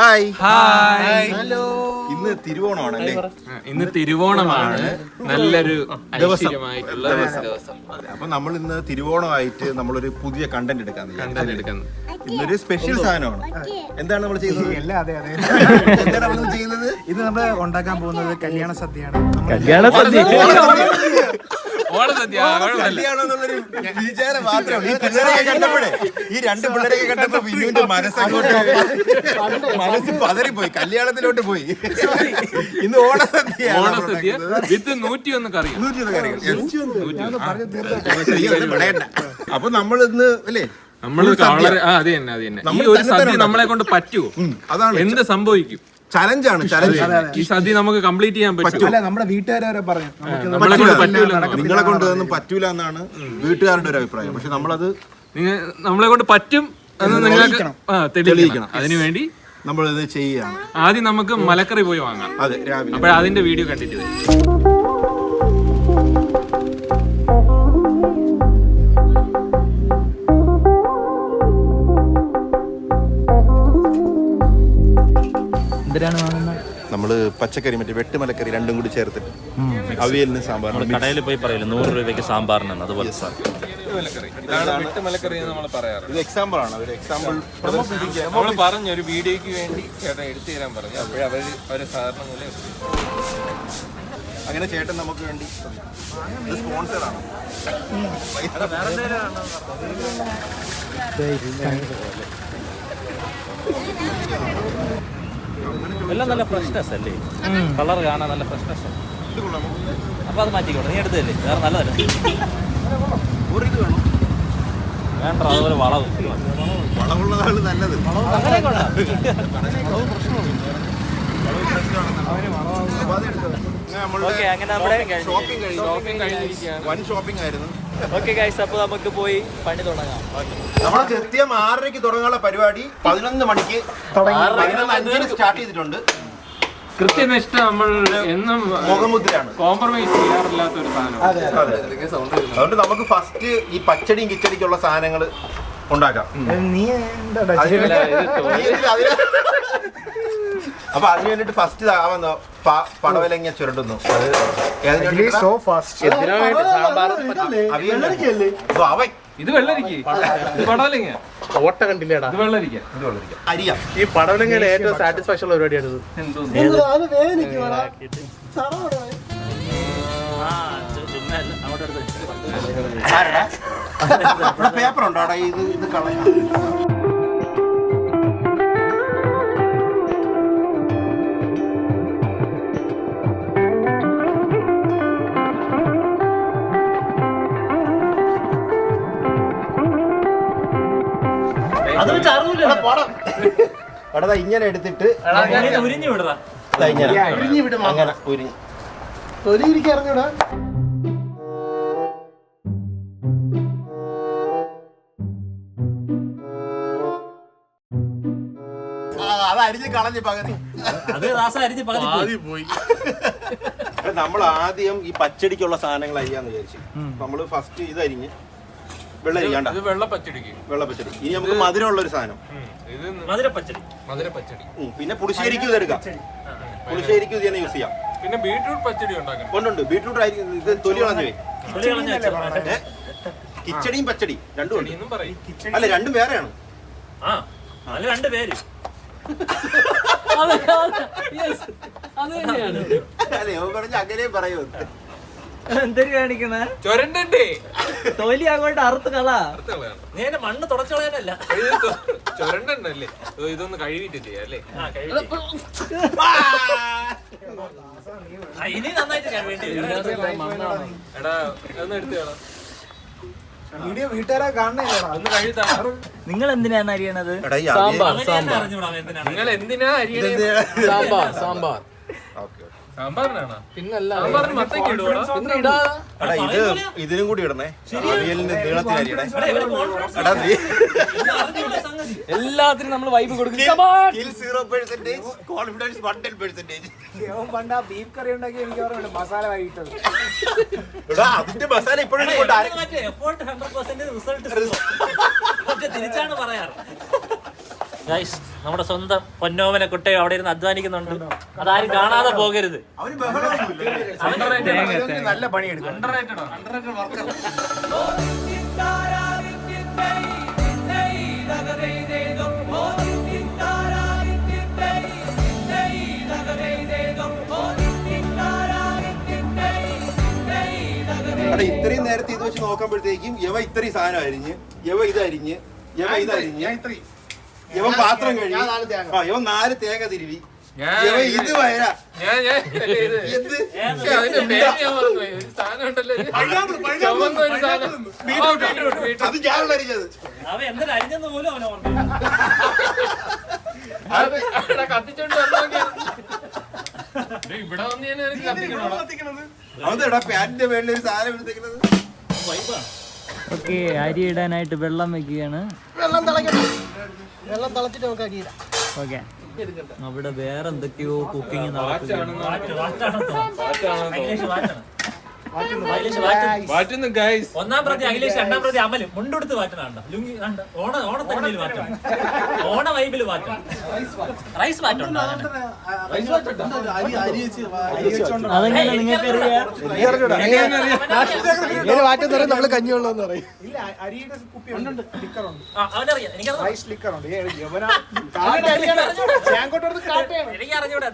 Hi hi. Hello. ഇന്ന് തിരുവോണമാണല്ലേ? ഇന്ന് തിരുവോണമാണ്. നല്ലൊരു ഐശ്വര്യമായിട്ടുള്ള ദിവസം. അപ്പൊ നമ്മൾ ഇന്ന് തിരുവോണമായിട്ട് നമ്മളൊരു പുതിയ കണ്ടന്റ് എടുക്കാൻ ഇന്നൊരു സ്പെഷ്യൽ സാധനമാണ്. എന്താണ് നമ്മൾ ചെയ്യുന്നത്? എന്താണ് നമ്മൾ ചെയ്യുന്നത്? ഇത് നമ്മൾ ഉണ്ടാക്കാൻ പോകുന്നത് കല്യാണ സദ്യയാണ്. കല്യാണം എന്നുള്ളൊരു വിചാരം മാത്രമേ ഈ പിള്ളേരെ കണ്ടപ്പോഴേ, ഈ രണ്ട് പിള്ളേരെ കണ്ടപ്പോ വിനുവിന്റെ മനസ്സ് പതറിപ്പോയി, കല്യാണത്തിലോട്ട് പോയി. ഇന്ന് ഓണസദ്യ വിത്ത് 101 കറികൾ. അപ്പൊ നമ്മൾ ഇന്ന് അല്ലേ നമ്മള് അത് തന്നെ ഈ ഒരു സദ്യ നമ്മളെ കൊണ്ട് പറ്റുമോ? അതാണ് എന്ത് സംഭവിക്കും? ചലഞ്ചാണ്. ഈ സദ്യ നമുക്ക് കംപ്ലീറ്റ് ചെയ്യാൻ പറ്റും. അല്ല, നമ്മുടെ വീട്ടുകാരെ പറഞ്ഞു നമ്മളെ കൊണ്ട് പറ്റൂല, നിങ്ങളെ കൊണ്ടൊന്നും പറ്റൂല എന്നാണ് വീട്ടുകാരുടെ ഒരു അഭിപ്രായം. പക്ഷെ നമ്മളത് നമ്മളെ കൊണ്ട് പറ്റും എന്ന് നിങ്ങൾക്ക് തെളിയിക്കണം. അതിനുവേണ്ടി നമ്മളിത് ചെയ്യാണ്. ആദ്യം നമുക്ക് മലക്കറി പോയി വാങ്ങാം. അതെ, രാവിലെ. അപ്പോൾ അതിന്റെ വീഡിയോ കണ്ടിട്ട് വരും. നമ്മള് പച്ചക്കറി മറ്റേ വെട്ടുമലക്കറി രണ്ടും കൂടി ചേർത്തിട്ട് അവിയലിന് സാമ്പാർ കടയിൽ പോയി പറയില്ല 100 രൂപയ്ക്ക് സാമ്പാറിനാണ്. അതുപോലെ ഇത് എക്സാമ്പിൾ ആണ്. ഒരു എക്സാമ്പിൾ നമ്മൾ പറഞ്ഞു ഒരു വീഡിയോക്ക് വേണ്ടി ചേട്ടൻ എടുത്തു തരാൻ പറഞ്ഞു. അപ്പോഴേ അവര് സാധാരണ പോലെ അങ്ങനെ ചേട്ടൻ നമുക്ക് വേണ്ടി സ്പോൺസർ ആണ്. എല്ലാം നല്ല ഫ്രഷ്നെസ് അല്ലേ? കളർ കാണാൻ നല്ല ഫ്രഷ്നെസ്. അപ്പൊ അത് മാറ്റിക്കോട്ടെ, നീ എടുത്തല്ലേ, വേറെ നല്ലതല്ല. വേണ്ട, അതുപോലെ വളമുള്ളതാണ് നല്ലത്. വൺ ഷോപ്പിംഗ് ആയിരുന്നു. ഓക്കെ ഗൈസ്, അപ്പൊ നമുക്ക് പോയി പണി തുടങ്ങാം. നമ്മള് കൃത്യം 6:30 തുടങ്ങാനുള്ള പരിപാടി 11 മണിക്ക് 11:05 സ്റ്റാർട്ട് ചെയ്തിട്ടുണ്ട്. കൃത്യനിഷ്ഠ നമ്മൾ എന്നും മുഖമുദ്രയാണ്, കോംപ്രമൈസ് ചെയ്യാറില്ലാത്ത ഒരു സാധനം. അതുകൊണ്ട് നമുക്ക് ഫസ്റ്റ് ഈ പച്ചടിയും കിച്ചടിക്കുള്ള സാധനങ്ങൾ ഉണ്ടാക്കാം. അപ്പൊ അതിന് വേണ്ടിട്ട് ഫസ്റ്റ് പടവലങ്ങ ചുരണ്ടുന്നു. ഇത് വെള്ളരിക്ക, ഇത് പടവലങ്ങ. ഓട്ട കണ്ടില്ലേടാ? ഇത് വെള്ളരിക്ക. അരിയാം. ഈ പടവലങ്ങയുടെ ഏറ്റവും സാറ്റിസ്ഫാക്ഷൻ ഉള്ള പരിപാടിയാണ് പേപ്പർ ഉണ്ടോ ഇത് കളയാം. അവിടെ ഇങ്ങനെ എടുത്തിട്ട് ഉരിഞ്ഞു വിടറാ. അങ്ങനെ ഉരിഞ്ഞ് അത് അരിഞ്ഞ് കളഞ്ഞ് പകുതി. നമ്മൾ ആദ്യം ഈ പച്ചടിക്കുള്ള സാധനങ്ങൾ അരിയാന്ന് വിചാരിച്ചു. നമ്മള് ഫസ്റ്റ് ഇത് അരിഞ്ഞ് വെള്ളരിക്കണ്ട, വെള്ളപ്പച്ചടി. ഇനി നമുക്ക് മധുരമുള്ള ഒരു സാധനം, മധുരപ്പച്ചടി. പിന്നെ പുളിശ്ശേരിക്കും ഇതെടുക്കാം. പുളിശ്ശേരിക്കും ഇത് തന്നെ യൂസ് ചെയ്യാം. പിന്നെ ബീട്രൂട്ട് പച്ചടി ഉണ്ടാക്കാം. ഉണ്ട്, ബീട്രൂട്ട് ആയിരിക്കും. ഇത് തൊലി കളഞ്ഞു. കിച്ചടിയും പച്ചടി രണ്ടും ഉണ്ട്. അല്ല, രണ്ടും വേറെയാണ്. രണ്ട് പേര് അതെ, അങ്ങനെ പറയൂ. എന്തൊരു കാണിക്കുന്ന ചൊരണ്ടേ തൊലി അങ്ങോട്ട് അറുത്ത് കള. നീ എന്റെ മണ്ണ് തുടച്ചു കളയാനല്ല, ചൊരണ്ടല്ലേ. ഇതൊന്ന് കഴുകിട്ട് ചെയ്യാം അല്ലേ? ഇനി നന്നായിട്ട് എടാ ഒന്ന് എടുത്തു വീഡിയോ വീട്ടുകാരെ കാണണേടാ. ഒന്ന് കഴുതാ. നിങ്ങൾ എന്തിനാണ് അറിയണത്? നിങ്ങൾ എന്തിനാ അരിയണത്? സാമ്പാറിനാണോ? പിന്നല്ല, സാമ്പാറിന് മത്തങ്ങ ഇടുവാ. ഇത് ഇതിനും കൂടി ഇടണേ. അവിയലിന്റെ നീളത്തിൽ അരിയണേ. എല്ലാത്തിനും നമ്മൾ വൈബ് കൊടുക്കും. 0% കോൺഫിഡൻസ് 110%. പണ്ട് ബീഫ് കറി ഉണ്ടാക്കി എനിക്ക് ഓർമ്മയുണ്ട്, മസാല വൈകിട്ടത്. അതിന്റെ മസാല ഇപ്പോഴും തിരിച്ചാണ് പറയാറ്. ഗൈസ് നമ്മുടെ സ്വന്തം പൊന്നോമനെ കുട്ടി അവിടെ ഇരുന്ന് അധ്വാനിക്കുന്നുണ്ട്. അതാരും കാണാതെ പോകരുത്. നല്ല പണിയെടുക്കും. ഇത്രയും നേരത്തെ ഇത് വെച്ച് നോക്കുമ്പോഴത്തേക്കും യവ ഇത്രയും സാധനം അരിഞ്ഞ്, യവ ഇതരിഞ്ഞ്, യവ ഇതരിഞ്ഞ്, യവൻ പാത്രം കഴിഞ്ഞ്, യവൻ 4 തേങ്ങ തിരുവി, യവ ഇത് വര അത് ഞാനുള്ള അരിഞ്ഞത്. അവൻ എന്തിനാ അരിഞ്ഞെന്ന് പോലും അവനെ ഓർമ്മ. ഇവിടെ വന്ന് അവന്താ പാന്റിന്റെ മേളിൽ ഒരു സാധനം എടുത്തേക്കുന്നത്. ഓക്കെ, അരി ഇടാനായിട്ട് വെള്ളം വെക്കുകയാണ്. ഓക്കെ, അവിടെ വേറെ എന്തൊക്കെയോ കുക്കിംഗ് നടക്കുകയാണ്. ഒന്നാം പ്രതി അഖിലേഷ്, രണ്ടാം പ്രതി അമല് മുണ്ടെടുത്ത് മാറ്റണ ലുങ്കി ഓണത്തണിയിൽ മാറ്റണം, ഓണ വൈബില് മാറ്റണം, റൈസ് മാറ്റം. അതെങ്ങനെ നിങ്ങൾക്കറിയാം? നമ്മള് കഞ്ഞിവെള്ളം പറയും. അവനറിയാം, എനിക്കറിഞ്ഞൂടെ.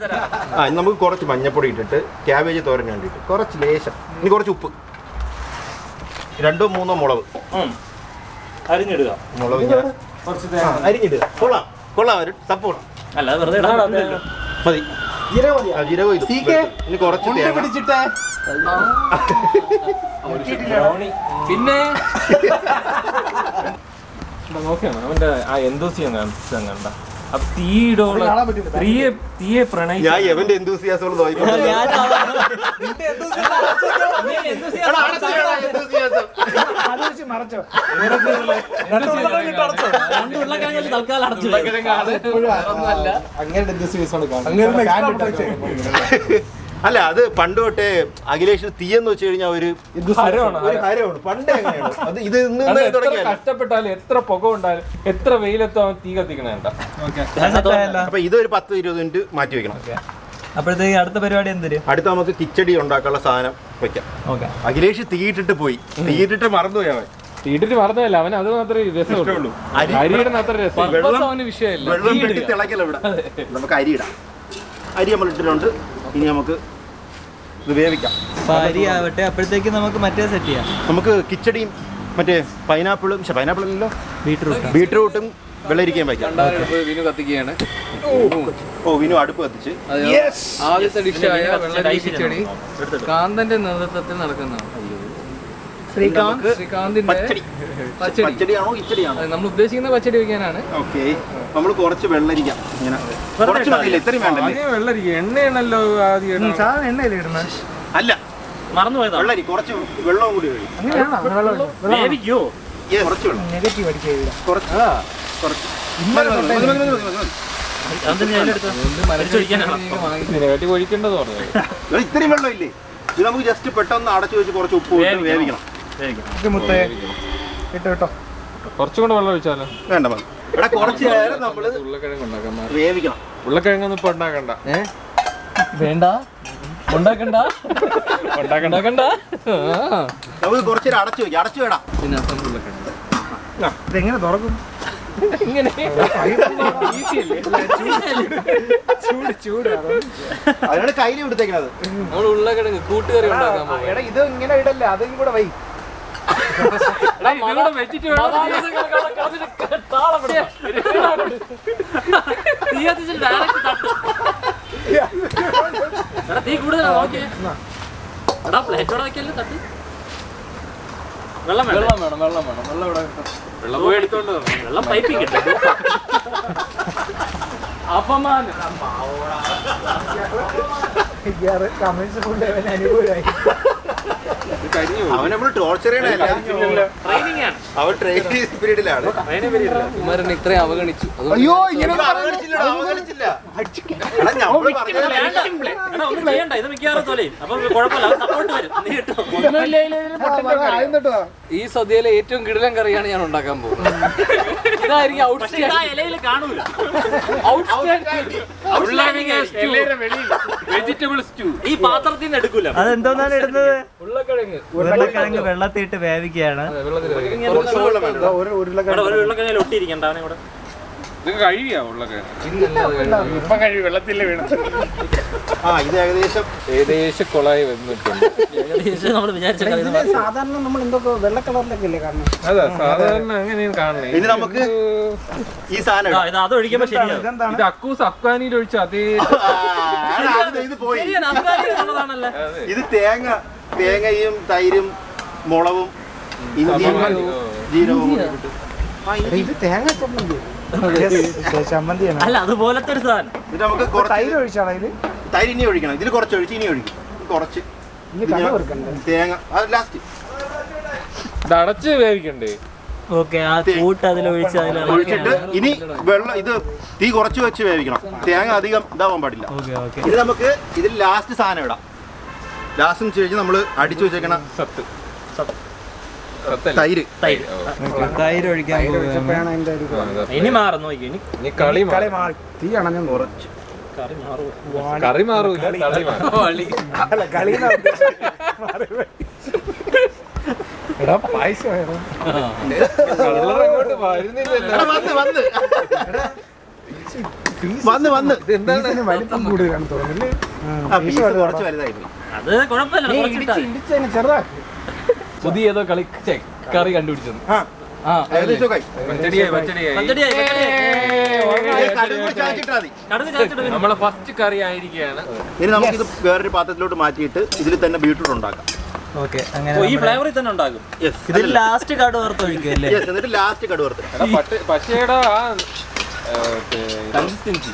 നമുക്ക് കുറച്ച് മഞ്ഞപ്പൊടി ഇട്ടിട്ട് ക്യാബേജ് തോരൻ കണ്ടിട്ട് കുറച്ച് ലേശം, ഇനി കുറച്ച് ഉപ്പ്, 2-3 മുളക് അരിഞ്ഞിടുക. മുളക് അരിഞ്ഞിടുക. കൊള്ളാം ഒരു സപ്പോർട്ട്. അല്ല വെറുതെ മതി. ജീരകം ഇടും. ഇനി കുറച്ച് പിന്നെ നോക്കിയാണ് അവന്റെ ആ എന്തോസിയം കണ്ട. അപ്പൊ തീയെ പ്രണയിച്ചു. ഞാൻ എവന്റെ enthusiasm നോക്കിക്കോ. മറച്ചോ അല്ല, അത് പണ്ട് തൊട്ടേ അഖിലേഷ് തീയെന്ന് വെച്ച് കഴിഞ്ഞാൽ ഒരു ഹരമാണ്. പണ്ടേ അങ്ങനെയാണ്. അത് ഇത് കഷ്ടപ്പെട്ടാലും എത്ര പുക ഉണ്ടായാലും എത്ര വെയിലെത്തോ തീ കത്തിക്കണേണ്ട. അപ്പൊ ഇതൊരു 10-20 മിനിറ്റ് മാറ്റി വെക്കണം. അപ്പോഴത്തേക്ക് അടുത്ത പരിപാടി എന്തൊരു? അടുത്ത നമുക്ക് കിച്ചടി ഉണ്ടാക്കാനുള്ള സാധനം വെക്കാം. അഖിലേഷ് തീയിട്ടിട്ട് പോയി, തീയിട്ടിട്ട് മറന്നുപോയി. അവൻ തീട്ടിട്ട് മറന്നതല്ല, അവൻ അത് മാത്രമേ രസമുള്ളൂ. അരിയുടെ അത്ര രസം അവന് വിഷയമില്ല. വെള്ളം കെട്ടി തിളക്കല ഇവിടെ. നമുക്ക് അരി ഇടാം. അരി നമ്മൾ ഇട്ടിട്ടുണ്ട്. ഇനി നമുക്ക് ഇത് വേവിക്കാം. അരി ആവട്ടെ, അപ്പോഴത്തേക്ക് നമുക്ക് മറ്റേ സെറ്റ് ചെയ്യാം. നമുക്ക് കിച്ചടിയും മറ്റേ പൈനാപ്പിളല്ലോ ബീട്രൂട്ടും വെള്ളരിക്കയും വയ്ക്കാം. വിനു കത്തിക്കുകയാണ്. വിനു അടുപ്പ് കത്തിച്ച് ആദ്യത്തെ ഡിഷായ വെള്ളരി കിച്ചടി കാന്തന്റെ നേതൃത്വത്തിൽ നടക്കുന്നതാണ്. ശ്രീകാന്തിന്റെ പച്ചടിയാണോ കിച്ചടിയാണോ നമ്മൾ ഉദ്ദേശിക്കുന്ന പച്ചടി വെക്കാനാണ്. ഓക്കെ, നമ്മൾ കുറച്ച് വെള്ളരിക്ക ഇങ്ങനെ കുറച്ച് മതിയില്ല, ഇത്രയും വേണ്ടല്ലേ? വെള്ളരിക്ക എണ്ണയാണല്ലോ ആദ്യം. സാധാരണ എണ്ണയല്ലേ ഇടുന്നത്? അല്ല, മറന്നുപോയതാ. വെള്ളരി കുറച്ച് വെള്ളം കൂടി വേവിക്കോ? കുറച്ച് വെള്ളം നെഗറ്റീവ് അടിക്കുക. കുറച്ച് ഒഴിക്കേണ്ടത് പറഞ്ഞു. ഇത്രയും വെള്ളം ഇല്ലേ? ഇത് നമുക്ക് ജസ്റ്റ് പെട്ടെന്ന് അടച്ചു വെച്ച് കുറച്ച് ഉപ്പ് ഇട്ട് വേവിക്കണം. കുറച്ചും കൂടെ വെള്ളം ഒഴിച്ചാലോ? വേണ്ട, മതി. ഇവിടെ കുറച്ച് നേരം നമ്മള് ഉരുളക്കിഴങ്ങ് ഉണ്ടാക്കാൻ വേവിക്കണം. ഉരുളക്കിഴങ്ങൊന്നും ഇപ്പൊ ഉണ്ടാക്കണ്ട. വേണ്ട, ഉണ്ടാക്കണ്ട. നമുക്ക് കുറച്ച് നേരം അടച്ചു വെക്കാം. അടച്ചു വേണം. ഇതെങ്ങനെ തുറക്കും? ഇങ്ങനെ അതിനാണ് കയ്യിൽ എടുത്തേക്കണത്. നമ്മൾ ഉരുളക്കിഴങ്ങ് കൂട്ടുകറി ഉണ്ടാക്കാൻ പോകും. എടാ, ഇത് ഇങ്ങനെ ഇടല്ല, അതും കൂടെ വൈ. വെച്ചിട്ട് തീ കൂടുതലാ നോക്കിയേ. പ്ലേറ്റോടെ വെക്കല്ലേ തട്ട്. വെള്ളം വേണം. വെള്ളം പോയി എടുത്തോണ്ട് വെള്ളം പൈപ്പിൽ കിട്ടും. അപമാനം. കമന്റ്സ് ഫുള്ള് അനുകൂലമായി. അവൻ നമ്മൾ ടോർച്ചർ ചെയ്യണല്ല, അവൻ ട്രെയിനിങ് പീരീഡിലാണ്. ഇത്രയും അവഗണിച്ചു. അയ്യോ, ഇങ്ങനെ അവഗണിച്ചില്ല. ഒന്നും ചെയ്യണ്ട, ഇത് മിക്കവാറും തൊലയും. അപ്പൊ കുഴപ്പമില്ല, സപ്പോർട്ട് വരും. നീ കിട്ടും. ഈ സദ്യയിലെ ഏറ്റവും കിടിലൻ കറിയാണ് ഞാൻ ഉണ്ടാക്കാൻ പോകുന്നത്. ഇതായിരിക്കും പക്ഷെ ഇത് ആ ഇലയിൽ കാണൂല. വെജിറ്റബിൾ സ്റ്റൂ ഈ പാത്രത്തിൽ നിന്ന് എടുക്കൂല. അതെന്തോന്നാണ് ഇടുന്നത്? ഉരുളക്കിഴങ്ങ് ഉരുളക്കിഴങ്ങ് വെള്ളത്തിയിട്ട് വേവിക്കുകയാണ്. ഒരു ഉരുളക്കിഴങ്ങിൽ ഒട്ടിയിരിക്കണ്ട അവനെ കൂടെ. ഇത് കഴിയാ ഉരുളക്കിഴങ്ങ്. ഇപ്പം കഴിയും, വെള്ളത്തിലെ വീണ്. ഇത് ഏകദേശം കൊളായി വന്നിട്ടുണ്ട്. ഏകദേശം നമ്മൾ വിചാരിച്ച സാധാരണ നമ്മൾ എന്തൊക്കെ വെള്ള കളറിലൊക്കെ അല്ലേ കാണുന്നത്? അതാ സാധാരണ അങ്ങനെയാണ് കാണുന്നത്. ഇനി നമുക്ക് ഈ സാധനം ഇടാം. ഇത് അത് ഒഴിക്കുമ്പോ ശരിയാവും. ഇത് അക്കൂസ് അഫ്ഗാനിയിൽ ഒഴിച്ച അതേ ഇത് പോയി. ശരിയാണ്, അഫ്ഗാനിലുള്ളതാണല്ലേ. ഇത് തേങ്ങയും തൈരും മുളകും ഇഞ്ചിയും ജീരകവും ഇത് തേങ്ങ ചമ്മന്തിയാണ്. അല്ല, അതുപോലത്തെ ഒരു സാധനം. ഇത് നമുക്ക് തൈര് ഒഴിച്ചാണ് ഇതിൽ. തൈര് ഇനി ഒഴിക്കണം. ഇതിൽ കുറച്ച് ഒഴിച്ച് ഇനി ഒഴിക്കും. കുറച്ച് തേങ്ങ അത് ലാസ്റ്റ് ഇത് അടച്ച് വേവിക്കണ്ടേ? ഓക്കെ, ആ കൂട്ട് അതിലൊഴിച്ച് ഒഴിച്ചിട്ട് ഇനി വെള്ളം ഇത് തീ കുറച്ച് വെച്ച് വേവിക്കണം. തേങ്ങ അധികം ഇതാവാൻ പാടില്ല. ഇത് നമുക്ക് ഇതിൽ ലാസ്റ്റ് സാധനം ഇടാം. ലാസ്റ്റ് എന്ന് വെച്ച് കഴിഞ്ഞാൽ നമ്മൾ അടിച്ചു വെച്ചേക്കണ തൈര് തൈര് ഒഴിക്കാൻ പോവുകയാണ്. ഇനി മാറുന്നു. ഇനി കളി തീ അണഞ്ഞു കുറച്ച് കറി മാറൂല, കളി മാറും. എടാ പായസം വേണം. അങ്ങോട്ട് വരുന്നില്ലല്ലോ. വന്ന് വലിപ്പം കൂടുതലാണ് തോന്നുന്നില്ലേ? കുറച്ച് വലുതായി അത് കുഴപ്പമില്ല, കുറച്ചിട്ടാ മതി. ഇടിച്ചതിന് ചെറുതാക്കി. പുതിയ ഏതോ കറി കണ്ടുപിടിച്ചത്. ഏകദേശം കൈ പച്ചടിയായി പച്ചടിയായി. പച്ചടിയായി, പച്ചടിയായി. കടുക് ചാച്ചിട്ടാ മതി. കടുക് ചാച്ചിട്ട് പിന്നെ. നമ്മളെ ഫസ്റ്റ് കറി ആയിരിക്കുകയാണ്. ഇനി നമുക്കിത് വേറൊരു പാത്രത്തിലോട്ട് മാറ്റിയിട്ട് ഇതിൽ തന്നെ ബീട്രൂട്ട് ഉണ്ടാക്കാം. ഓക്കെ, അങ്ങനെ ഓ, ഈ ഫ്ലേവറിൽ തന്നെ ഉണ്ടാകും. ഇതിൽ ലാസ്റ്റ് കടുക് വറുത്ത് ഒഴിക്കുമല്ലേ? എന്നിട്ട് ലാസ്റ്റ് കടുക് വറുത്ത് പച്ചയുടെ ആ കൺസിസ്റ്റൻസി,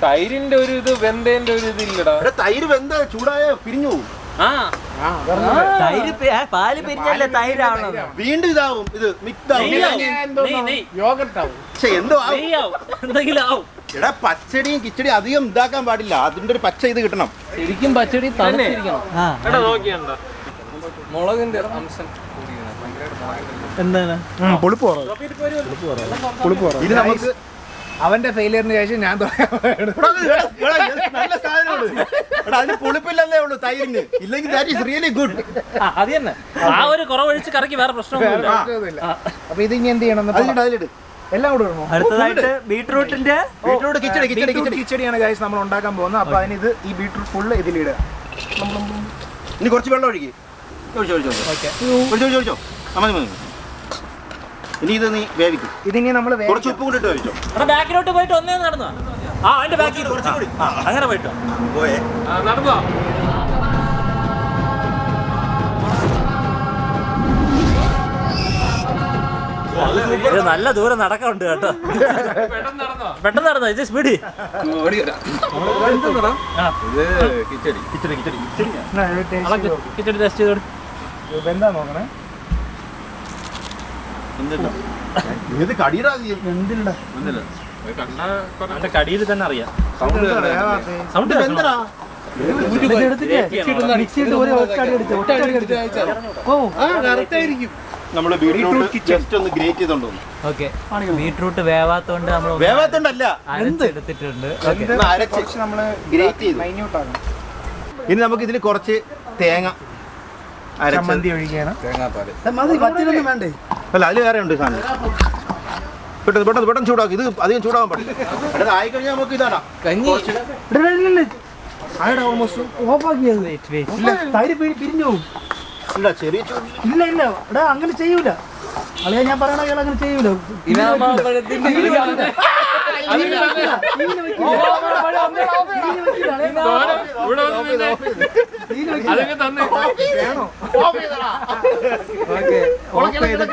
തൈരിന്റെ ഒരു ഇത് വെന്തേന്റെ ഒരു ഇതില്ലടാ. തൈര് വെന്ത ചൂടായ പിരിഞ്ഞു പോകും. തൈര് പാല് പിരിഞ്ഞല്ലേ തൈരാവണം. വീണ്ടും ഇതാവും. ഇത് മിക്സ് ആവും. എന്തോ ആവും. എന്തെങ്കിലും ആവും. എടാ പച്ചടിയും കിച്ചടിയും അധികം ഇതാക്കാൻ പാടില്ല. അതിന്റെ ഒരു പച്ച ഇത് കിട്ടണം. ശരിക്കും പച്ചടി തണുത്തിരിക്കണം. എടാ നോക്കിയണ്ട മുളകിന്റെ അംശം എന്താണ് ഇത് നമുക്ക് അവന്റെ ഫെയിലിയറിന് ശേഷം ഞാൻ നല്ല സാധനമാണ്. അതിന് പുളിപ്പില്ലെന്നേ ഉള്ളൂ തൈരിന്. ഇല്ലെങ്കിൽ ദാറ്റ് ഈസ് റിയലി ഗുഡ്. അത് തന്നെ. ആ ഒരു കുറവൊഴിച്ച് കറിക്ക് വേറെ പ്രശ്നമൊന്നുമില്ല. അപ്പൊ ഇത് ഇനി എന്ത് ചെയ്യണം? അതിലിട്ട് എല്ലാം കൂടെ ഇടണോ? അടുത്തതായിട്ട് ബീട്രൂട്ടിന്റെ കിച്ചടിയാണ് ഗൈസ് നമ്മൾ ഉണ്ടാക്കാൻ പോകുന്നത്. അപ്പൊ അതിന് ഇത് ഈ ബീട്രൂട്ട് ഫുള്ള് ഇതിലിടുക. ഇനി കുറച്ച് വെള്ളം ഒഴിക്കും. ഒഴിച്ചോ. മതി. ഇനി ഇത് നീ വേവിക്കും. ഇതിനി നമ്മൾ കുറച്ച് ഉപ്പ് കൂടി ഇട്ട് കഴിച്ചോ. ബാക്കിലോട്ട് പോയിട്ട് ഒന്നേ നടന്നു. അതിന്റെ ബാക്കിൽ കുറച്ചും കൂടി അങ്ങനെ പോയിട്ടോ. പോയേ നടന്നോ. നല്ല ദൂരം നടക്കാറുണ്ട് കേട്ടോ. പെട്ടെന്ന് നടന്നോ. ഇത് സ്പീഡ്. കിച്ചടി ടെസ്റ്റ് ചെയ്തോട്. എന്താ നോക്കണേ? ഇത് കടിയുടെ അവന്റെ കടിയിൽ തന്നെ അറിയാം. സൗണ്ട് എന്താ നമ്മള് ബീട്രൂട്ട് ജസ്റ്റ് ഒന്ന് ഗ്രേറ്റ് ചെയ്തോണ്ട് വന്നു. ഓക്കെ, ബീട്രൂട്ട് വേവാത്തോണ്ട് നമ്മൾ വേവാത്തോണ്ടല്ല എടുത്തിട്ടുണ്ട്. അരച്ച് നമ്മള് ഗ്രേറ്റ് ചെയ്തു. ഇനി നമുക്ക് ഇതിൽ കുറച്ച് തേങ്ങ ചമ്മന്തി ഒഴിക്കണം. വേണ്ടേ? അല്ല, അതിൽ വേറെ ഉണ്ട് സാധനം. പെട്ടെന്ന് ചൂടാക്കും. ഇത് അധികം ചൂടാവാൻ പാടില്ല. ആയി കഴിഞ്ഞാൽ നമുക്ക് ഇതാടാ പിരിഞ്ഞു പോകും. ഇല്ല, ചെറിയ ഇല്ല എടാ അങ്ങനെ ചെയ്യൂല. അളിയാ ഞാൻ പറയണ അങ്ങനെ ചെയ്യൂല.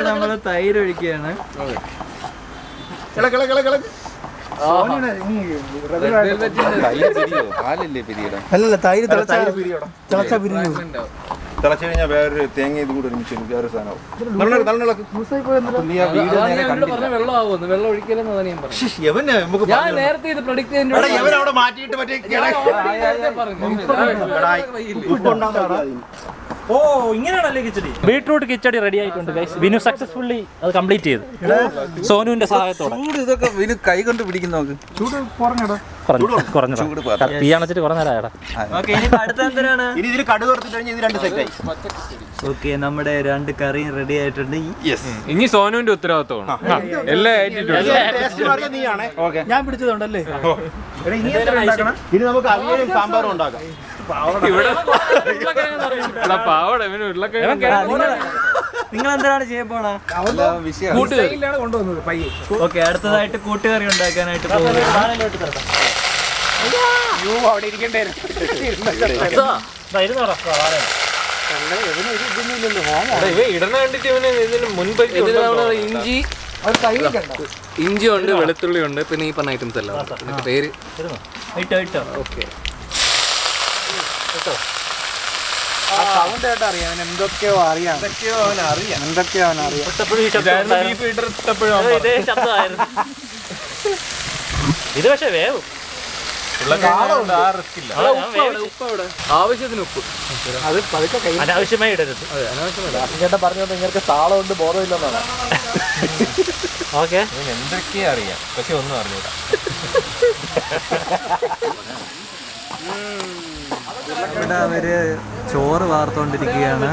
നമ്മൾ തൈര് ഒഴിക്കുകയാണ്. പാലല്ലേ പിരിയടാ. അല്ലല്ല തൈര് തിളച്ച പിരിഞ്ഞു. തിളച്ചു കഴിഞ്ഞാൽ വേറൊരു തേങ്ങ ഇത് കൂടെ ഒരുമിച്ച് വേറൊരു സാധനമാവും. നീ ആ വീഡിയോ നേരെ കണ്ടില്ല. വെള്ളം ആവുമെന്ന് വെള്ളം ഒഴിക്കലെന്ന് ഞാൻ പറഞ്ഞു. യവനെ നമുക്ക് ഞാൻ നേരത്തെ ഇത് പ്രൊഡിക്ട് ചെയ്യുന്ന യവൻ അവിടെ മാറ്റിയിട്ട് മറ്റേ ഓ ഇങ്ങനെയാണല്ലേ കിച്ചടി. ബീട്രൂട്ട് കിച്ചടി റെഡി ആയിട്ടുണ്ട് ഗൈസ്. വിനു സക്സസ്ഫുള്ളി അത് കംപ്ലീറ്റ് ചെയ്തു സോനുവിന്റെ സഹായത്തോടെ. ഇതൊക്കെ കൈ കൊണ്ട് പിടിക്കുന്ന നോക്ക്. കുറഞ്ഞു തീ അണച്ചിട്ട് കുറഞ്ഞേരാടാ. അടുത്ത എന്തിനാണ്? ഇനി ഇതിൽ കടുക് വറുത്തിട്ട് കഴിഞ്ഞാൽ ഇത് 2 സെറ്റായി. ഓക്കെ, നമ്മുടെ 2 കറിയും റെഡി ആയിട്ടുണ്ട്. ഇനി സോനുവിന്റെ ഉത്തരവാദിത്വമാണ് എല്ലാം ഏറ്റിട്ടുണ്ട്. നീയാണേ. ഞാൻ പിടിച്ചതുണ്ടല്ലേ? ഇനി നമുക്ക് അവിയലും സാമ്പാറും ഉണ്ടാക്കാം. ഇവിടെ പാവട ഇവന് ഉരുളക്കിഴങ്ങ് നിങ്ങൾ എന്തിനാണ് ചെയ്യാൻ പോണേ? കൂട്ടുകറിയിലാണ് കൊണ്ടുവന്നത് പയ്യെ. ഓക്കെ, അടുത്തതായിട്ട് കൂട്ടുകറി ഉണ്ടാക്കാനായിട്ട് പോകുന്നത്. അവിടെ ഇരിക്കണ്ടായിരുന്നു. ഇവ ഇടണ കണ്ടിട്ട് ഇവന് ഇതിന് മുൻപരിചയം. ഇഞ്ചി ഉണ്ട്, വെളുത്തുള്ളി ഉണ്ട്, പിന്നെ ഈ പറഞ്ഞ ഐറ്റംസ് എല്ലാം പേര്. ഓക്കെ സൗണ്ട് ആയിട്ട് അറിയാം എന്തൊക്കെയോ അറിയാം. ബീഫ് ഇട്ടപ്പോഴും ഇത് പക്ഷെ വേവും. ആവശ്യത്തിന് ഉപ്പ് അത് പതുക്കെ കൈ അനാവശ്യമായി ഇടരുത്. ചേട്ടൻ പറഞ്ഞത് നിങ്ങൾക്ക് താളമുണ്ട് ബോധമില്ലെന്നാണ്. ഓക്കെ, എന്തൊക്കെയാ അറിയാം പക്ഷെ ഒന്നും അറിഞ്ഞൂടാ. ഇവിടെ അവര് ചോറ് വാർത്തോണ്ടിരിക്കുകയാണ്.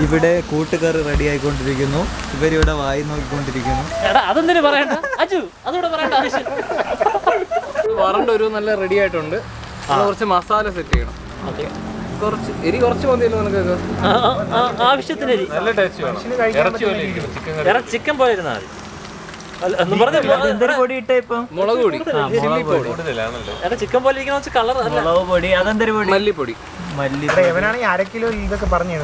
ഇവിടെ കൂട്ടുകറി റെഡി ആയിക്കൊണ്ടിരിക്കുന്നു. ഇവരിവിടെ വായി നോക്കിക്കൊണ്ടിരിക്കുന്നു. അതെന്തിനു പറയണ്ട അജു, അതുകൂടെ പറയണ്ട ആവശ്യം. വറണ്ട ഒരു നല്ല റെഡി ആയിട്ടുണ്ട്. കുറച്ച് മസാല സെറ്റ് ചെയ്യണം. കുറച്ച് എരി കുറച്ച് മതിയല്ലോ നിനക്ക്. ആവശ്യത്തിന് നല്ല ടേസ്റ്റ് വേണം. ഇറച്ചി പോലെ ഇരിക്കണം. ചിക്കൻ പോലെ ഇരുന്നാൽ മതി. എന്തൊരു പൊടി ഇട്ട ഇപ്പൊ? മുളക് പൊടി, ചില്ലി പൊടി, കൂടുതലാണല്ലോ. ചിക്കൻ പോലെ ഇരിക്കുന്ന കളർ മുളക് പൊടി. അതെന്തൊരു പൊടി? മല്ലിപ്പൊടി. ഇവനാണെങ്കിൽ 1/2 കിലോ ഇതൊക്കെ പറഞ്ഞു.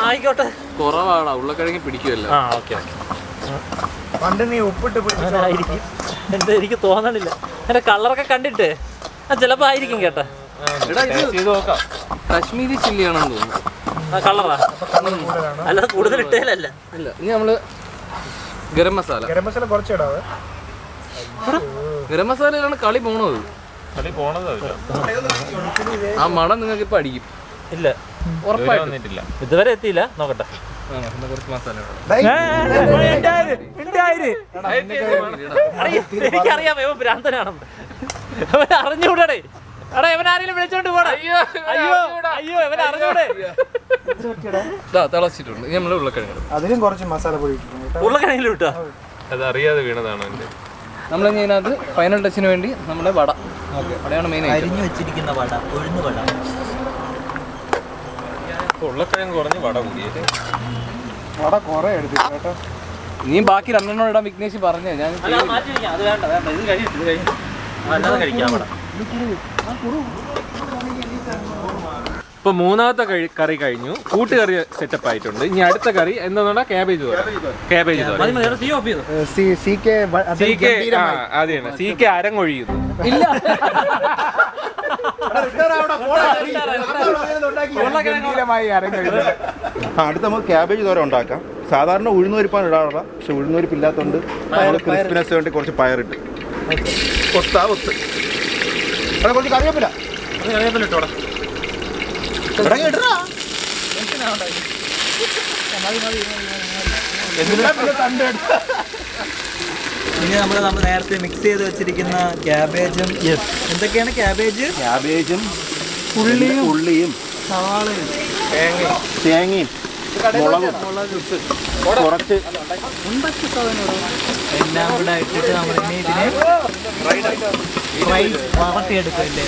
ആയിക്കോട്ടെ. കുറവാണ്, ഉരുളക്കിഴങ്ങി പിടിക്കുമല്ലോ. പണ്ട് നീ ഉപ്പിട്ട് അതായിരിക്കും. എന്താ എനിക്ക് തോന്നണില്ല. എന്റെ കളറൊക്കെ കണ്ടിട്ട് ചിലപ്പോ ആയിരിക്കും കേട്ടാ. കാശ്മീരി ചില്ലിയാണെന്ന് തോന്നുന്നു. കളറാ അല്ലാതെ കൂടുതൽ ഇട്ടേലല്ല. ഇല്ല, ഇനി നമ്മള് ഗരം മസാല. ഗരം മസാല കുറച്ച് ഇടാവേ. ഗരം മസാലയിലാണ് കളി പോണത്. ആ മണം നിങ്ങൾക്ക് ഇപ്പൊ അടിക്കും. ഇല്ല, ഉറപ്പായിട്ടില്ല. ഇതുവരെ എത്തിയില്ല. നോക്കട്ടെ. കുറച്ച് മസാല എനിക്കറിയാം ഇവൻ ഭ്രാന്തനാണെന്ന്. അവൻ അറിഞ്ഞൂടേ. എടാ ഇവൻ ആരെങ്കിലും വിളിച്ചോണ്ട് പോടാ. അയ്യോ ഇവൻ അറിഞ്ഞൂടെ. തിളച്ചിട്ടുണ്ട്. ഇനി നമ്മള് ഉരുളക്കിഴങ്ങ്. അതിലും കുറച്ച് മസാല പൊടി ഇട്ടിട്ടുണ്ട്. ഉരുളക്കിഴങ്ങിലും ഇട്ടോ. അത് അറിയാതെ വീണതാണ് എന്റെ. നമ്മളിനി ഇതിനകത്ത് ഫൈനൽ ടച്ചിന് വേണ്ടി നമ്മുടെ വട. വടയാണ് മെയിൻ. അരിഞ്ഞു വെച്ചിരിക്കുന്ന വട, ഉഴുന്ന് വട. ഉരുളക്കിഴങ്ങ് കുറഞ്ഞ് വട കൂടിയത്. വട കുറെ എടുത്തിട്ട് കേട്ടോ. നീ ബാക്കി 2 എണ്ണം ഇടാൻ വിഘ്നേഷ് പറഞ്ഞേ. ഞാൻ മാറ്റി വെക്കാം. അത് വേണ്ട വേണ്ട, ഇത് കഴിഞ്ഞിട്ട് അല്ലാതെ കഴിക്കാം. ഇപ്പൊ 3ാമത്തെ കറി കഴിഞ്ഞു. കൂട്ടുകറി സെറ്റപ്പ് ആയിട്ടുണ്ട്. ഇനി അടുത്ത കറി എന്താ? ക്യാബേജ് തോരൻ. CK അരങ്ങൊഴിയുന്നു. ഇല്ല, അടുത്ത നമുക്ക് ക്യാബേജ് തോരൻ ഉണ്ടാക്കാം. സാധാരണ ഉഴുന്നുപരിപ്പാണ് ഇടാറുള്ള, പക്ഷെ ഉഴുന്നുപരിപ്പ് ഇല്ലാത്തതുകൊണ്ട് ക്രിസ്പിനെസ് വേണ്ടി കുറച്ച് പയറിട്ട് കുറച്ച് കറിവേപ്പില ഇട്ടോടാ. ഇനി നമ്മൾ നേരത്തെ മിക്സ് ചെയ്ത് വെച്ചിരിക്കുന്ന ക്യാബേജും. എന്തൊക്കെയാണ്? ക്യാബേജും ഉള്ളിയും തേങ്ങയും മുളകും കുറച്ച് എല്ലാം കൂടെ ഇട്ടിട്ട് നമ്മൾ ഇനി ഇതിനെ വറട്ടിയെടുക്കില്ലേ?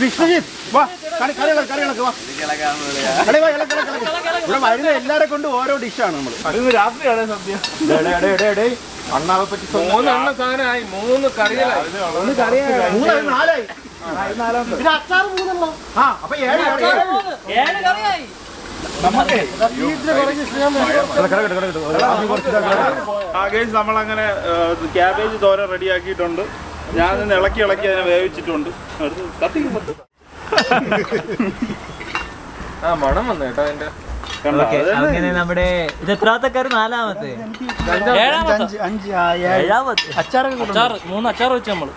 വിഷ്ണുജിത്ത് വാ, കറികളൊക്കെ വാ. ഇവിടെ വരുന്ന എല്ലാരെ കൊണ്ട് ഓരോ ഡിഷാണ് നമ്മൾ. രാത്രിയാണ് സദ്യ. അണ്ണാവെ പറ്റി 3 സാധനമായി. 3 കറികളായി. 4ആയി. പിന്നെ അച്ചാറ് 3 അപ്പൊ 7 കറിയായി. നമ്മളങ്ങനെ ക്യാബേജ് തോരൻ റെഡിയാക്കിയിട്ടുണ്ട്. ഞാൻ ഇളക്കി അതിനെ വേവിച്ചിട്ടുണ്ട്. മണം വന്നു കേട്ടോ അതിന്റെ. അങ്ങനെ നമ്മുടെ ഇത് എത്രാമത്തെ കറി? നാലാമത്തെ. മൂന്ന് അച്ചാർ വെച്ച് നമ്മള്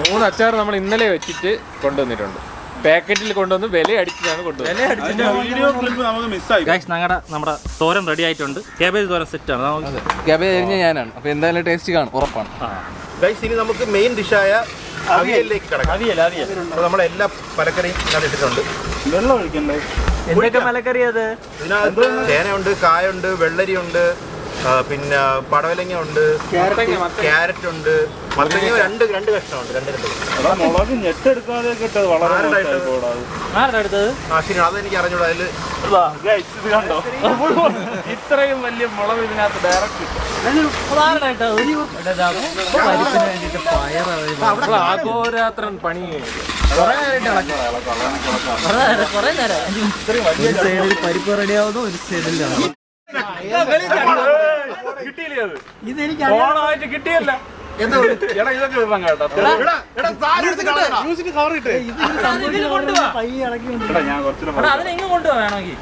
3 അച്ചാർ നമ്മൾ ഇന്നലെ വെച്ചിട്ട് കൊണ്ടുവന്നിട്ടുണ്ട്. പാക്കറ്റിൽ കൊണ്ടുവന്ന് വില അടിച്ചിട്ടാണ് കൊണ്ടുവന്നത്. വീഡിയോ ക്ലിപ്പ് നമുക്ക് മിസ്സായി. നമ്മുടെ തോരൻ റെഡി ആയിട്ടുണ്ട്. കാബേജ് തോരൻ സെറ്റാണ്. ക്യാബേജ് അരിഞ്ഞ ഞാനാണ്. അപ്പോൾ എന്തായാലും ടേസ്റ്റ് കാണും, ഉറപ്പാണ്. ഇനി നമുക്ക് മെയിൻ ഡിഷായ അവിയലിലേക്ക് കിടക്കാം. നമ്മളെല്ലാ പലക്കറിയും ഇട്ടിട്ടുണ്ട്. വെള്ളം ഒഴിക്കണ്ടേ? എന്തൊക്കെ മലക്കറി അത്? ഇതിനകത്ത് ചേനയുണ്ട്, കായുണ്ട്, വെള്ളരിയുണ്ട്, പിന്നെ പടവലങ്ങ ഉണ്ട്, ക്യാരറ്റ് ഉണ്ട്, മത്തങ്ങ രണ്ട് കഷ്ണമുണ്ട്. മുളക് ഞെട്ടെടുക്കാതെ കിട്ടത് വളരെ ശരി, അതെനിക്ക് അറിഞ്ഞൂടാ. അതിൽ ഇത് കണ്ടോ, ഇത്രയും വലിയ മുളക് ഇതിനകത്ത് ഡയറക്റ്റ് ആഘോരാത്രൻ പണി ഒരു സൈഡിൽ പരിപ്പ് റെഡിയാവുന്നു, ഒരു സൈഡിലാണ് ഓണമായിട്ട് കിട്ടിയല്ല. ഇതൊക്കെ ഇടണം കേട്ടോ. ഞാൻ കുറച്ചുകൂടെ അതിനെങ്ങ് കൊണ്ടുപോവാ വേണമെങ്കിൽ.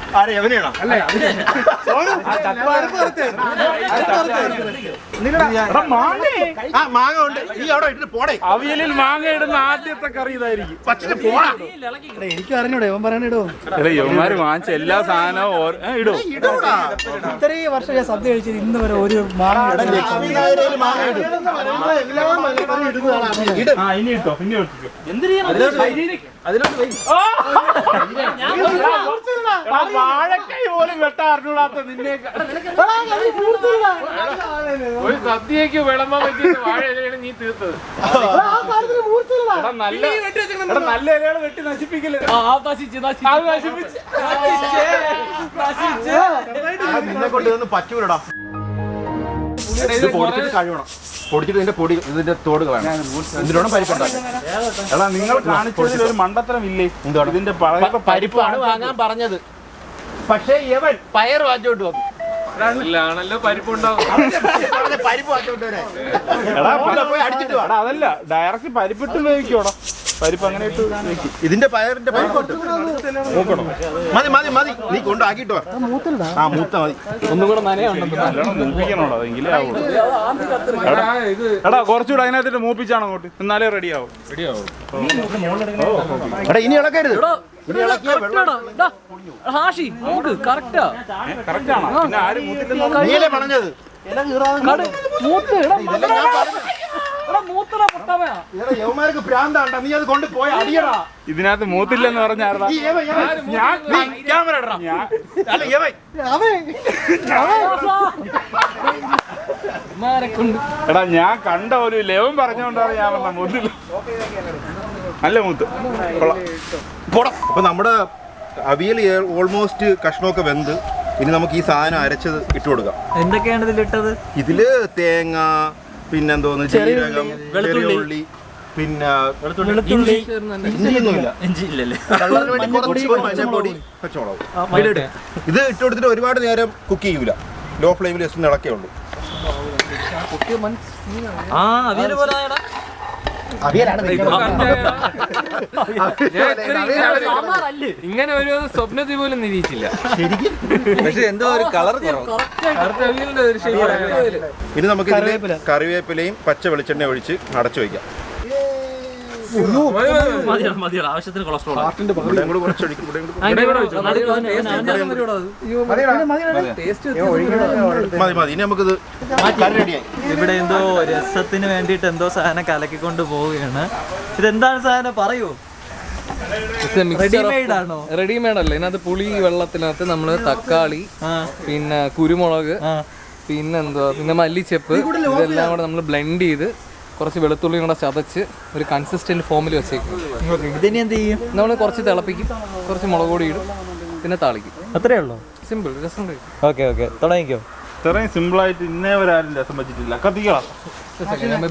മാങ്ങ ഉണ്ട്. നീ അവിടെ ഇട്ടിട്ട് പോടേ. അവിയലിൽ മാങ്ങ ഇടുന്ന ആദ്യത്തെ കറി ഇതായിരിക്കും. എനിക്ക് അറിഞ്ഞൂടെ ഇവൻ പറയണിടോ. യവന്മാര് വാങ്ങിച്ച എല്ലാ സാധനവും ഇടും. ഇത്രയും വർഷം ഞാൻ സദ്യ കഴിച്ചത് ഇന്ന് വരെ ഒരു ഇനി ഇട്ടോ, പിന്നെ വാഴക്കൈ പോലും വെട്ടാ അറിഞ്ഞൂടാത്ത നിന്നെ ഒരു സദ്യക്ക് വിളമ്പാൻ പറ്റിയ വാഴയിലാണ് നീ തീർത്തത്. നല്ല ഇലകൾ വെട്ടി നശിപ്പിക്കല്. നിന്നെ കൊണ്ട് ഇതൊന്നും പറ്റൂലടാ. പൊടിച്ചിട്ട് കഴിയണം. പൊടിച്ചിട്ട് ഇതിന്റെ പൊടി, ഇതിന്റെ തോട് വേണം. എന്തിനാണ് പരിപ്പുണ്ടാക്കുക? എടാ, നിങ്ങൾ കാണിച്ചതിൽ ഒരു മണ്ടത്തരം ഇല്ലേ? ഇതിന്റെ പരിപ്പാണ് വാങ്ങാൻ പറഞ്ഞത്. പക്ഷേ ഇവൻ പയർ വാങ്ങിച്ചോട്ട് വന്നു. ആണല്ലോ പരിപ്പുണ്ടാവും. പരിപ്പ് വാങ്ങിച്ചോണ്ട് വരാൻ. പോയി അടിച്ചിട്ട് വാ. അതല്ല, ഡയറക്റ്റ് പരിപ്പിട്ട് വേവിക്കോടാ. പരിപ്പ് അങ്ങനെ ഇട്ട് വേവിക്കും. ഇതിന്റെ പയറിന്റെ പരിപ്പ് നോക്കണം. മതി നീ കൊണ്ടാക്കിട്ടോ. മൂത്ത മതി. ഒന്നും കൂടെ നനയുണ്ടെന്ന്. നല്ലോണം മൂപ്പിക്കണോടാ, എങ്കിലേ ആവുള്ളൂ. എടാ, കുറച്ചുകൂടെ അതിനകത്തിട്ട് മൂപ്പിച്ചാണ് അങ്ങോട്ട്, എന്നാലേ റെഡിയാവും. എടാ, ഇനി ഇളക്കരുത്. ഹാഷി നോക്ക്, കറക്റ്റാ. കറക്റ്റാണോ? പിന്നെ ആരും മൂത്തില്ലെന്ന് നീയല്ലേ പറഞ്ഞത്? യവന്മാർക്ക് പ്രാന്താണ്ടാ. നീ അത് കൊണ്ട് പോയി അടിയടാ. ഇതിനകത്ത് മൂത്തില്ലെന്ന് പറഞ്ഞായിരുന്നു. ക്യാമറ ഇടണം. എടാ, ഞാൻ കണ്ട ഒരു ലെവൻ പറഞ്ഞോണ്ടാണ് ഞാൻ വന്ന മൂത്തില്ല. നല്ല മൂത്ത്. അപ്പൊ നമ്മുടെ അവിയൽ ഓൾമോസ്റ്റ് കഷ്ണമൊക്കെ വെന്ത്, ഇനി നമുക്ക് ഈ സാധനം അരച്ചത് ഇട്ട് കൊടുക്കാം. എന്തൊക്കെയാണ് ഇതിലിട്ടത്? ഇതില് തേങ്ങ, പിന്നെന്തോന്ന്, ജീരകം, ചെറിയുള്ളി, പിന്നെ ഇഞ്ചിയൊന്നുമില്ല. മഞ്ഞപ്പൊടി, പച്ചമുളക്. ഇത് ഇട്ട് കൊടുത്തിട്ട് ഒരുപാട് നേരം കുക്ക് ചെയ്യൂല. ലോ ഫ്ലെയിമിൽ ജസ്റ്റ് ഇളക്കേ ഉള്ളൂ. ഇങ്ങനെ ഒരു സ്വപ്നത്തിൽ പോലും നിരീക്ഷിച്ചില്ല. പക്ഷെ എന്തോ ഒരു കളർ ഇനി നമുക്ക് ഇതിൽ കറിവേപ്പിലയും പച്ച വെളിച്ചെണ്ണ ഒഴിച്ച് അടച്ചു വയ്ക്കാം. ആവശ്യത്തിന് കൊളസ്ട്രോൾ. മതി. ഇനി നമുക്കിത് റെഡിയായി. ഇവിടെ എന്തോ രസത്തിന് വേണ്ടിയിട്ട് എന്തോ സാധനം കലക്കിക്കൊണ്ട് പോവുകയാണ്. ഇതെന്താണ് സാധനം പറയൂ? റെഡിമെയ്ഡ് ആണോ? റെഡിമെയ്ഡ് അല്ല. ഇതിനകത്ത് പുളി വെള്ളത്തിനകത്ത് നമ്മള് തക്കാളി, പിന്നെ കുരുമുളക്, പിന്നെന്തുവാ, പിന്നെ മല്ലിച്ചെപ്പ്, ഇതെല്ലാം കൂടെ നമ്മൾ ബ്ലെൻഡ് ചെയ്ത് കുറച്ച് വെളുത്തുള്ളി കൂടെ ചതച്ച് ഒരു കൺസിസ്റ്റന്റ് ഫോമിൽ വെച്ചേക്കും. ഇതിന് എന്ത് ചെയ്യും? നമ്മൾ കുറച്ച് തിളപ്പിക്കും, കുറച്ച് മുളക് പൊടി ഇടും, പിന്നെ താളിക്കും. അത്രേ ഉള്ളൂ. സിമ്പിൾ, രസം. ഓക്കെ തുടങ്ങിക്കോ. ഇത്രയും സിമ്പിളായിട്ട് ഇന്നേ ഒരാരും രസം വെച്ചിട്ടില്ല. കത്തിക്കണം.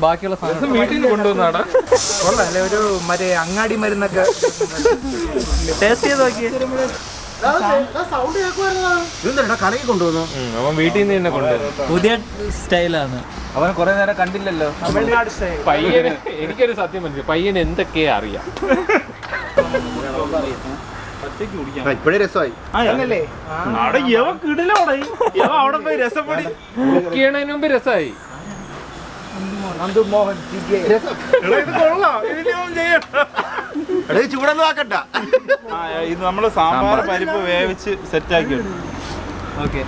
ബാക്കിയുള്ള സാധനം വീട്ടിൽ നിന്ന് കൊണ്ടുവന്നാണ്. ഒരു മറ്റേ അങ്ങാടി മരുന്നൊക്കെ ടേസ്റ്റ് ചെയ്ത് നോക്കിയേ. ഇതെന്താ കടയിൽ കൊണ്ടുവന്നു? അവൻ വീട്ടിൽ നിന്ന് തന്നെ കൊണ്ടുവരും. പുതിയ സ്റ്റൈലാണ്. അവൻ കുറെ നേരം കണ്ടില്ലല്ലോ. തമിഴ്നാട് സ്റ്റൈൽ. പയ്യന് എനിക്കൊരു സത്യം മനസ്സിലായി, പയ്യന് എന്തൊക്കെയാ അറിയാം. ഇപ്പഴേ രസമായി. അങ്ങല്ലേ? അവിടെ യവ കിടിലോടെ യവ അവിടെ പോയി രസപ്പെടി കുക്ക് ചെയ്യണതിന് മുമ്പ് രസമായി. നന്ദുമോഹൻ ഇത് കൊള്ളാം ഇതിനും ചെയ്യണ്ട. ചൂടൊന്നും ആക്കണ്ട. ഇത് നമ്മള് സാമ്പാർ പരിപ്പ് വേവിച്ച് സെറ്റാക്കി ഓക്കെ,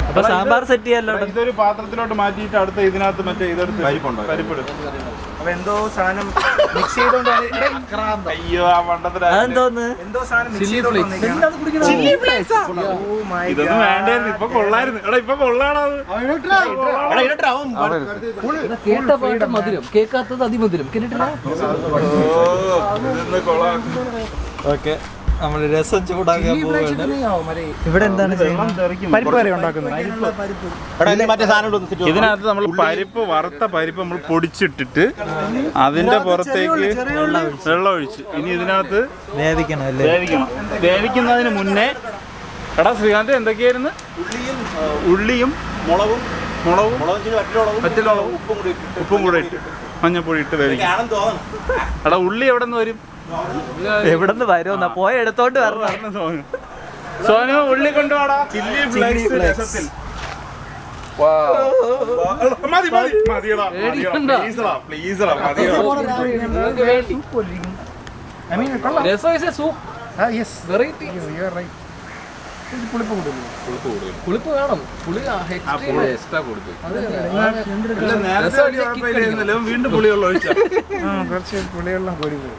അപ്പൊ സാമ്പാർ സെറ്റ് ചെയ്യാലോ. ഇതൊരു പാത്രത്തിലോട്ട് മാറ്റിയിട്ട് അടുത്ത ഇതിനകത്ത് മറ്റേ ഇതെടുത്ത് പരിപ്പിടും. അപ്പൊ എന്തോ സാധനം മിക്സ് ചെയ്തോണ്ട് അയ്യോ ആ പണ്ടത്തെ അതെന്തോന്ന്? എന്തോ സാധനം മിക്സ് ചെയ്തോണ്ട് ഇതൊന്നും വേണ്ടായിരുന്നു. ഇപ്പൊ കൊള്ളായിരുന്നു. എടാ ഇപ്പൊ കൊള്ളാണത്. കേട്ട പാട്ട് മധുരം, കേൾക്കാത്തത് അതിമധുരം. കേട്ടിട്ടില്ല? ഓക്കെ, നമ്മൾ രസം ചൂടാക്കാൻ പോവുകയാണ്. ഇവിടെ എന്താണ് ചെയ്യുന്നത്? പരിപ്പ് കറി ഉണ്ടാക്കുന്നത്. ഇതിനകത്ത് നമ്മൾ പരിപ്പ്, വറുത്ത പരിപ്പ് നമ്മൾ പൊടിച്ചിട്ടിട്ട് അതിന്റെ പുറത്തേക്ക് വെള്ളം ഒഴിച്ച് ഇനി ഇതിനകത്ത് വേവിക്കണം അല്ലേ? വേവിക്കുന്നതിന് മുന്നേ എടാ ശ്രീകാന്ത് എന്തൊക്കെയായിരുന്നു? ഉള്ളിയും മുളകും വറ്റലുളവും ഉപ്പും കൂടെ ഇട്ട് മഞ്ഞപ്പൊടി ഇട്ട് വേവിക്കും. എടാ ഉള്ളി എവിടെ നിന്ന് വരും? എവിടെ നിന്ന് വരുമെന്നാ പോയ എടുത്തോണ്ട് വരണം. സോനു ഉള്ളി കൊണ്ടുപോടാ. Chilli flakes രസത്തിൽ. മതി മതിയടാ. പ്ലീസടാ മതിയടാ. രസം is a soup. Variety. പുളിപ്പ് വേണം. പുളി എക്സ്ട്രാ കൊടുത്തു. വീണ്ടും പുളിയുള്ള ഒഴിച്ച കുറച്ച് പുളിവെള്ളം കോരി പോയി.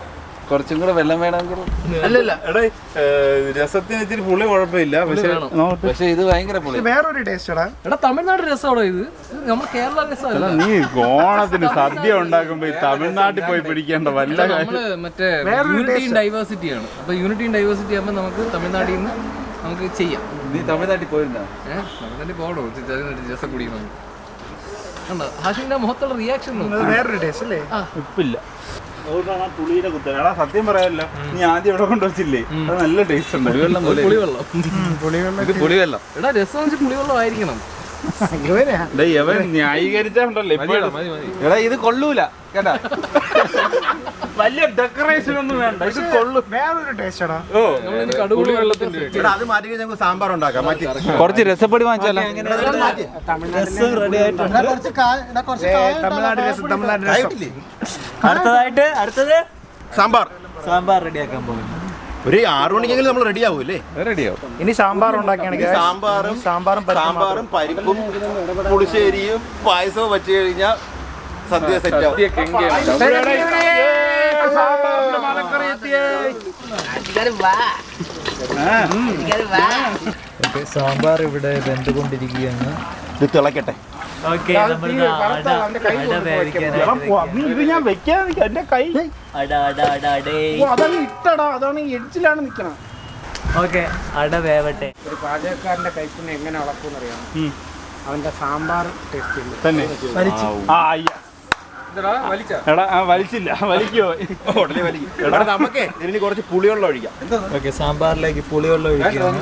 കുറച്ചും കൂടെ വെള്ളം വേണമെങ്കിൽ. അല്ലല്ല എടാ രസത്തിന് ഇത്തിരി പുളി കുഴപ്പമില്ല. പക്ഷെ ഇത് ഭയങ്കര പുളി. വേറൊരു ടേസ്റ്റടാ. എടാ തമിഴ്നാട് രസമാണോ ഇത്? നമ്മൾ കേരള രസമല്ല. നീ ഓണത്തിന് സദ്യ ഉണ്ടാക്കുമ്പോ ഈ തമിഴ്നാട്ടിൽ പോയി പിടിക്കേണ്ട വല്ല നമ്മള് മറ്റേ യൂണിറ്റി ഇൻ ഡൈവേഴ്സിറ്റി ആണ്. അപ്പൊ യൂണിറ്റി ഇൻ ഡൈവേഴ്സിറ്റി ആകുമ്പോൾ നമുക്ക് തമിഴ്നാട്ടിൽ നിന്ന് നമുക്ക് ചെയ്യാം. നീ തമിഴ്നാട്ടിൽ പോയിരുന്നോ? തമിഴ്നാട്ടിൽ പോകണോ? രസം കുടിക്കണം. കണ്ടോ ഹാഷിന്റെ മുഖത്തുള്ള റിയാക്ഷൻ? വേറൊരു ടേസ്റ്റ് അല്ലേ? ഉപ്പില്ല. പുളിയുടെ കുത്തല. സത്യം പറയാമല്ലോ, നീ ആദ്യം ഇവിടെ കൊണ്ടുവച്ചില്ലേ, അത് നല്ല ടേസ്റ്റ് ഉണ്ട്. പുളിവെള്ളം. എടാ രസം വെച്ച് പുളിവെള്ളം ആയിരിക്കണം. എവൻ ന്യായീകരിച്ചാണ്ടല്ലോ എടാ ഇത് കൊള്ളൂല കേട്ടാ. വലിയ ഡെക്കറേഷൻ ഒന്നും വേണ്ട, ഇത് കൊള്ളു. വേറൊരു ടേസ്റ്റടാ. ഓ കടുകുളി വെള്ളത്തിന്റെ അത് മാറ്റി നമുക്ക് സാമ്പാർ ഉണ്ടാക്കാം. കുറച്ച് രസപ്പൊടി വാങ്ങിച്ചാലോ? രസം റെഡി ആയിട്ടുണ്ട്. തമിഴ്നാട് രസം. അടുത്തത് സാമ്പാർ റെഡിയാക്കാൻ പോകുന്നു. ഒരു 6 മണിക്കെങ്കിലും നമ്മൾ റെഡി ആവൂല്ലേ? റെഡിയാവും. ഇനി സാമ്പാർ ഉണ്ടാക്കുകയാണെങ്കിൽ സാമ്പാറും പരിപ്പും പുളിശ്ശേരിയും പായസവും വെച്ച് കഴിഞ്ഞാൽ സദ്യ സെറ്റ് ആവും. സാമ്പാർ ഇവിടെ വെന്തുകൊണ്ടിരിക്കുകയാണ്. ഇത് തിളക്കട്ടെ. ഓക്കെ, ഇത് ഞാൻ വെക്കാൻ എന്റെ കൈ അതാണ് ഇട്ടടാ. അതാണ് എഡ്ജിലാണ് നിൽക്കണം. ഓക്കെ, അട വേവട്ടെ. ഒരു പാചകക്കാരന്റെ കൈപ്പിനെ എങ്ങനെ അളക്കൂന്ന് അറിയാം. അവന്റെ സാമ്പാർ ടേസ്റ്റ് ഉണ്ട്. തന്നെ എടാ വലിച്ചില്ല. വലിക്കോ? എടാ നമുക്കേ ഇതിന് കുറച്ച് പുളിവെള്ളം ഒഴിക്കാം. ഓക്കെ, സാമ്പാറിലേക്ക് പുളിവെള്ളം ഒഴിക്കുകയാണ്.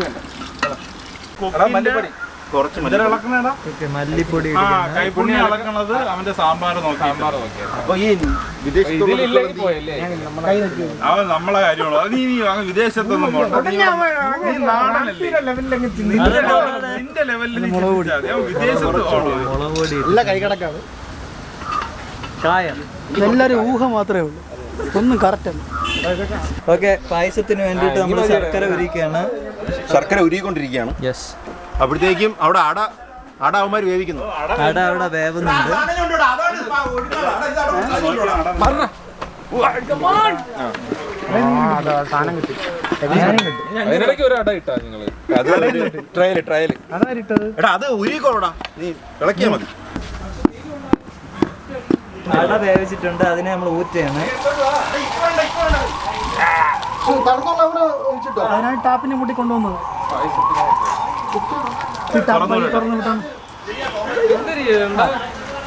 മല്ലിപ്പൊടി കുറച്ച് ഓക്കെ, മല്ലിപ്പൊടി കൈപ്പുണ്ണി അളക്കണത് അവന്റെ സാമ്പാർ നോക്കി. അപ്പൊ ഈ അവൻ നമ്മളെ കാര്യമുള്ളൂ. അത് നീ വിദേശത്തൊന്നും പോകണ്ട. നീ നാടനല്ലേ, നിന്റെ ലെവലിൽ വിദേശത്ത് പോകണം. മുളക് പൊടി നല്ല കൈകടക്കാണ്. കായം. എല്ലാവരും ഊഹം മാത്രമേ ഉള്ളൂ, ഒന്നും കറക്റ്റ് അല്ല. ഓക്കെ, പായസത്തിന് വേണ്ടിയിട്ട് നമ്മൾ ശർക്കര ഉരുക്കുകയാണ്. ശർക്കര ഉരുകിക്കൊണ്ടിരിക്കുകയാണ്. യെസ്. അപ്പോഴത്തേക്കും അവിടെ അട അവന്മാർ വേവിക്കുന്നു. അട അവിടെ വേവുന്നുണ്ട്. സാധനം കിട്ടി. അതിനിടയ്ക്ക് ഒരു അട ഇട്ടാ നിങ്ങള്? ട്രയൽ അതാരിട്ടത്? എടാ അത് ഉരുകിക്കോളടാ, നീ ഇളക്കിയാ മതി. അട വേവിച്ചിട്ടുണ്ട്, അതിനെ നമ്മൾ ഊറ്റുകയാണ്. അതിനാണ് ടാപ്പിനെ കൂട്ടി കൊണ്ടുവന്നത്.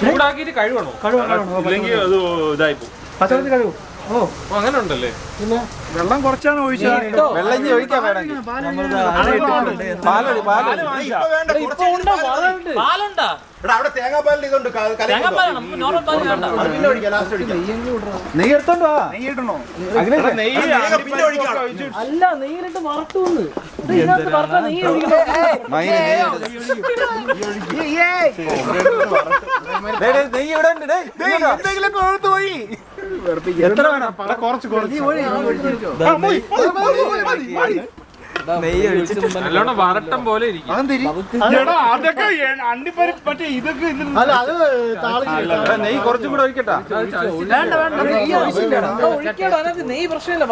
ചൂടാക്കിയിട്ട് കഴിവണോ? ഇല്ലെങ്കിൽ അത് ഇതായിപ്പോ. പച്ചവെള്ളത്തിൽ കഴിവും. അങ്ങനെ ഉണ്ടല്ലേ? വെള്ളം കുറച്ചാണ് ഒഴിച്ചത്. വെള്ളം ഇനി ഒഴിക്കാൻ വേണമെങ്കിൽ പാലുണ്ടാ? എടാ അവിടെ തേങ്ങാപ്പാലിൽ ഇതുണ്ട് തേങ്ങാപ്പാലാണ്, നമുക്ക് നോർമൽ പാല് വേണ്ട. പിന്നെ ഒഴിക്കാം, ലാസ്റ്റ് ഒഴിക്കാം. നെയ്യ് എടുത്തോണ്ട് വാ. നെയ്യ് ഇടണോ? നെയ്യ് പിന്നെ ഒഴിക്കാം. അല്ല നെയ്യിലിട്ട് വറുത്തുന്ന് ഇതിനകത്ത് വറുത്ത നെയ്യ് എന്തെങ്കിലുമൊക്കെ ഒഴുത്ത് പോയി. എത്ര വേണം? കുറച്ച് നെയ്യ് ഒഴിച്ചിട്ട് നല്ലോണം വരട്ടം പോലെ ഇരിക്കും. അതൊക്കെ അണ്ടിപ്പരിപ്പ് മറ്റേ ഇതൊക്കെ അല്ല അത് താളിച്ച് നെയ്യ് കുറച്ചും കൂടെ ഒഴിക്കട്ടാ. വേണ്ട വേണ്ട നെയ്യ് ആവശ്യമില്ല. നെയ്യ് പ്രശ്നമില്ല,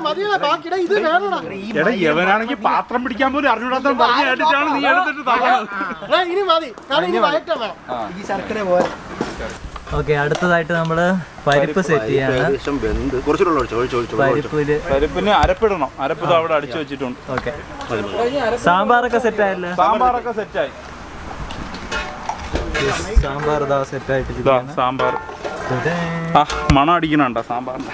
മതിയുടെ ബാക്കിയുടെ ഇത് വേണോടാ. എടാ യവനാണെങ്കിൽ പാത്രം പിടിക്കാൻ പോലും അറിഞ്ഞൂടാത്ത പറഞ്ഞ കേട്ടിട്ടാണ് നീ എടുത്തിട്ട് താങ്ങുന്നത്. ഇനി മതി കാരണം ഇനി വയറ്റം വേണം. ഈ ശർക്കര പോലെ. ഓക്കെ, അടുത്തതായിട്ട് നമ്മള് പരിപ്പ് സെറ്റ് ചെയ്യാണ്. പരിപ്പില് പരിപ്പിന് അരപ്പിടണം. അരപ്പ് അവിടെ അടിച്ചു വെച്ചിട്ടുണ്ട്. ഓക്കെ, സാമ്പാറൊക്കെ സെറ്റ് ആയല്ലേ? സാമ്പാറൊക്കെ സെറ്റായി. സാമ്പാർ ഇതാ സെറ്റ് ആയിട്ട് ഇതാ സാമ്പാർ. മണം അടിക്കണണ്ട സാമ്പാറിന്റെ.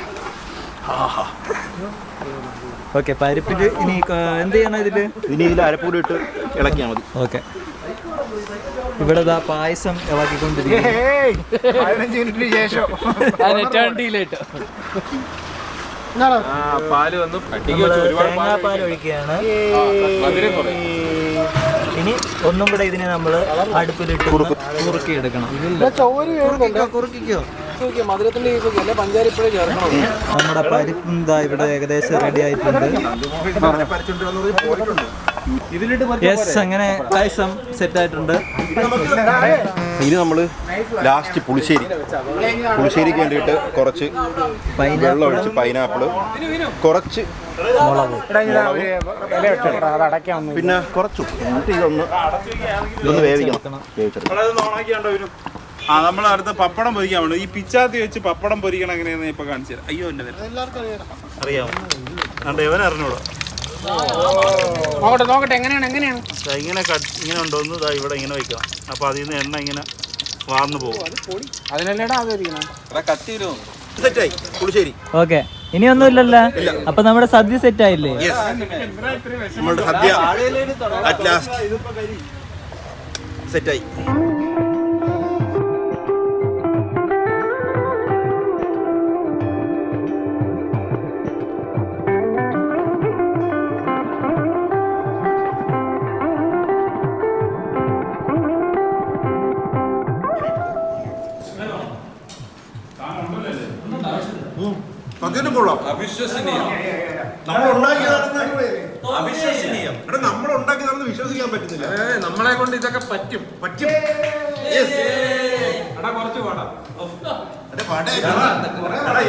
ഓക്കെ, പരിപ്പില് ഇനി എന്ത് ചെയ്യണം ഇതില്? ഇനി ഇതിൽ അരപ്പൂടി ഇട്ട് ഇളക്കിയാൽ മതി. ഓക്കെ, ഇവിടെ ഇതാ പായസം ഇളക്കിക്കൊണ്ടിരിക്കും. 15 മിനിറ്റിന് ശേഷം പാല് വന്നു തേങ്ങാപ്പാൽ ഒഴിക്കുകയാണ്. ഇനി ഒന്നും കൂടെ ഇതിനെ നമ്മൾ അടുപ്പിലിട്ട് കുറുക്കി എടുക്കണം. കുറുക്കിക്കോ. നമ്മുടെ പരിപ്പും ഇതാ ഇവിടെ ഏകദേശം റെഡി ആയിട്ടുണ്ട്. യെസ്, അങ്ങനെ പായസം സെറ്റ് ആയിട്ടുണ്ട്. ഇനി നമ്മൾ ലാസ്റ്റ് പുളിശ്ശേരിക്ക് വേണ്ടിയിട്ട് കുറച്ച് വെള്ളം ഒഴിച്ച് പൈനാപ്പിള്, കുറച്ച് മുളക്, പിന്നെ കുറച്ച് ഇതൊന്ന് വേവിക്കണം. നമ്മൾ അടുത്ത പപ്പടം പൊരിക്കാൻ വേണ്ടി ഈ പിച്ചാത്തി വെച്ച് പപ്പടം പൊരിക്കണം എങ്ങനെയാന്ന് ഇപ്പൊ കാണിച്ചു തരാം. അയ്യോ എന്റെ അറിയാമോ? കണ്ടോ ഇവൻ അറിഞ്ഞോളൂ. നോക്കട്ടെ എങ്ങനെയാണ് ഇങ്ങനെ ഉണ്ടോന്ന് ഇവിടെ ഇങ്ങനെ വെക്കണം. അപ്പൊ അതിൽ നിന്ന് എണ്ണ ഇങ്ങനെ വാർന്നു പോകും. അതിനല്ലേടാ സെറ്റായി പുളിശ്ശേരി. ഓക്കെ, ഇനി ഒന്നുമില്ലല്ലോ. അപ്പൊ നമ്മുടെ സദ്യ സെറ്റ് ആയില്ലേ? നമ്മളുടെ സദ്യ അറ്റ് ലാസ്റ്റ് സെറ്റായി. നമ്മളുണ്ടാക്കിയതാണെന്ന് വിശ്വസിക്കാൻ പറ്റുന്നില്ല. നമ്മളെ കൊണ്ട് ഇതൊക്കെ പറ്റും.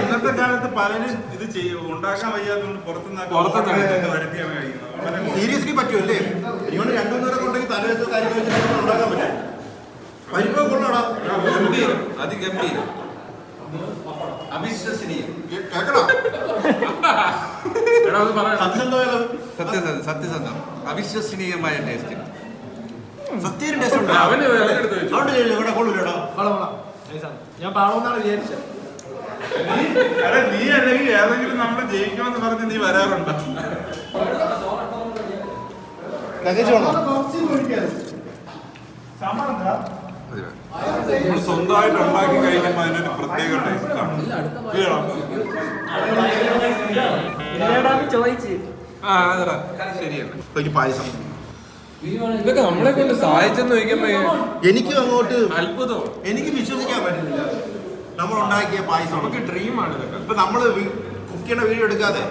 ഇന്നത്തെ കാലത്ത് പലരും ഇത് ചെയ്യും. ഉണ്ടാക്കാൻ വയ്യാത്തതുകൊണ്ട് പുറത്തുനിന്ന് സീരിയസ്ലി പറ്റുമല്ലേ? ഇവന് 2-3 നേരം കൊണ്ടെങ്കിൽ തലേദിവസം കാര്യം വെച്ചിട്ട് ഉണ്ടാക്കാൻ പറ്റും. പരിപ്പ് കൊള്ളാടാ, അതിഗംഭീരം, അവിശ്വസനീയം. കേൾക്കണോ? സത്യസന്ധം അവിശ്വസനീയമായ ടേസ്റ്റ്. സത്യം ടേസ്റ്റ് ഉണ്ട്. ഇവിടെ കൊള്ളൂലടാ. ഞാൻ പാടുമെന്നാണ് വിചാരിച്ചത്. നീ അല്ലെങ്കിൽ ഏതെങ്കിലും നമ്മളെ ജയിക്കണമെന്ന് പറഞ്ഞ് നീ വരാറുണ്ടോ? സ്വന്തമായിട്ട് ഉണ്ടാക്കി കഴിക്കുമ്പോൾ അതിനൊരു പ്രത്യേക ടേസ്റ്റാണ്. ശരിയാണ്. പായസം ഇതൊക്കെ നമ്മളെ കൊണ്ട് സഹായിച്ചെന്ന് ചോദിക്കുമ്പോ എനിക്കും അങ്ങോട്ട് അത്ഭുതം. എനിക്ക് വിശ്വസിക്കാൻ പറ്റുന്നില്ല. നമ്മൾ ഉണ്ടാക്കിയ പായസം നമുക്ക് ഡ്രീമാണ് ഇതൊക്കെ. ഇപ്പൊ നമ്മള് കുക്ക് ചെയ്യണ വീഡിയോ എടുക്കാതെ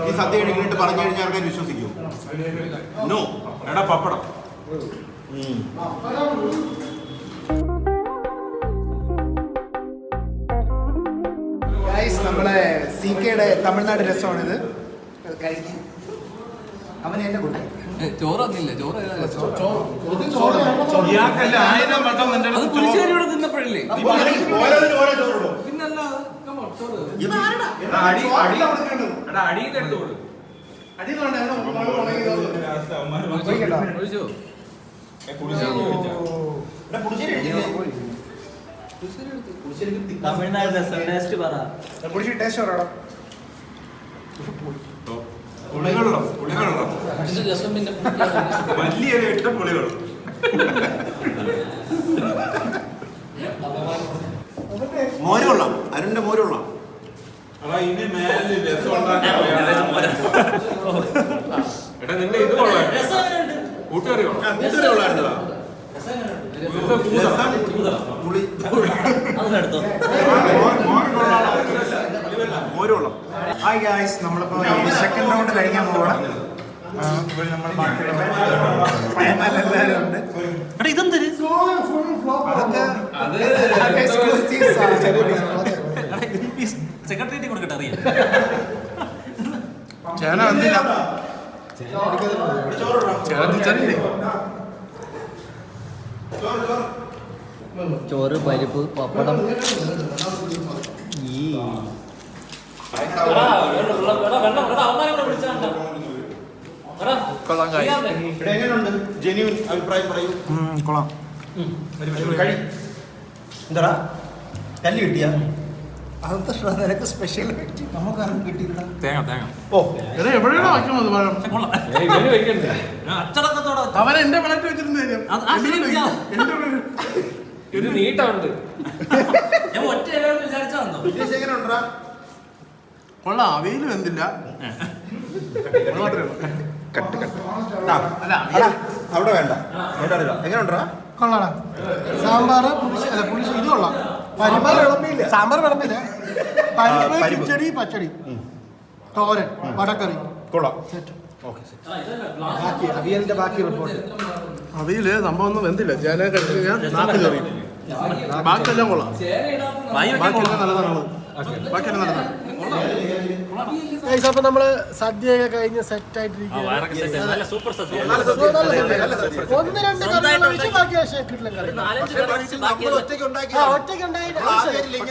ഈ സദ്യ കഴിക്കാനായിട്ട് പറഞ്ഞു കഴിഞ്ഞാൽ ആൾക്കാർ വിശ്വസിക്കും. നോ. എടാ പപ്പടം. നമ്മളെ CKയുടെ തമിഴ്നാട് രസമാണിത്. കഴിക്കും. അവൻ എന്നെ കൂട്ടി ചോറ് വന്നില്ല. ചോറ് പുളിശ്ശേരിയോടെ തിന്നപ്പോഴല്ലേ? പിന്നല്ല അടിയിൽ എടുത്തു കൊടുക്കും. തമിഴ്നാട് രസം ടേസ്റ്റ് പറ. പുളിശ്ശേരി ടേസ്റ്റ് പറയടാ. വലിയ ഇട്ട പുളികളും മോര് കൊള്ളാം. അരുണിന്റെ മോര് കൊള്ളാം. ഇനി മേലെ രസം എടാ നിന്റെ ഇത് കൊള്ളാം, കൂട്ടുകറി കൊള്ളാം. മോര് കൊള്ളാം. ഹായ് ഗായ്സ്, നമ്മളിപ്പോൾ സെക്കൻഡ് റൗണ്ട് കഴിക്കാൻ പോകണം. ഇവിടെ നമ്മൾ ബാക്കിയുള്ള എല്ലാവരും ഉണ്ട്. സെക്രട്ടറിയേറ്റ് കൊടുക്കട്ടെ അറിയാം. ചേന വന്നില്ല. ചോറ്, പരിപ്പ്, പപ്പടം. എങ്ങനെയുണ്ട്? ജെന്യൂൻ അഭിപ്രായം പറയൂ. കൊള്ളാം. എന്താ കല്ല് കിട്ടിയാ? അതെന്താ നിനക്ക് സ്പെഷ്യൽ നമുക്കാരും കിട്ടിയില്ല. ഓ എവിടെയാണോ വയ്ക്കുന്നത് പഴം? അച്ചടക്കത്തോടെ അവൻ എന്റെ പ്ലേറ്റ് വെച്ചിരുന്നു തരും. ഇത് നീട്ടമുണ്ട്. ഞാൻ ഒറ്റ എല്ലാവരും വിചാരിച്ചാ വന്നോ. എങ്ങനെയുണ്ടാ? കൊള്ളാം, അവയില് വെന്തില്ല. അവിടെ വേണ്ട. എങ്ങനെയുണ്ടാ? കൊള്ളാം. സാമ്പാർ പുളിശ്ശേരി ഇത് കൊള്ളാം. സാമ്പാർ വിളമ്പില്ല. പരിപ്പ്, കിച്ചടി, പച്ചടി, തോരൻ, വടക്കറി. കൊള്ളാം. ബാക്കി അവിയലിന്റെ ബാക്കി റിപ്പോർട്ട്. അവയില് സംഭവം ഒന്നും വെന്തില്ല. ചേന കഴിച്ച് ഞാൻ നാക്ക് കയറി. ബാക്കിയെല്ലാം കൊള്ളാം. ബാക്കിയെല്ലാം നല്ലതാണ്. ബാക്കിയെല്ലാം നല്ലതാണ്. അപ്പൊ നമ്മള് സദ്യയൊക്കെ കഴിഞ്ഞ് സെറ്റ് ആയിട്ടിരിക്കും. നല്ല സൂപ്പർ സദ്യ. ഒന്ന് രണ്ട് കറികൾ ഒഴിച്ച് ബാക്കി കിട്ടില്ല കറി. ഒറ്റയ്ക്ക് ഉണ്ടാക്കി ഒറ്റയ്ക്ക് ഉണ്ടായിട്ട്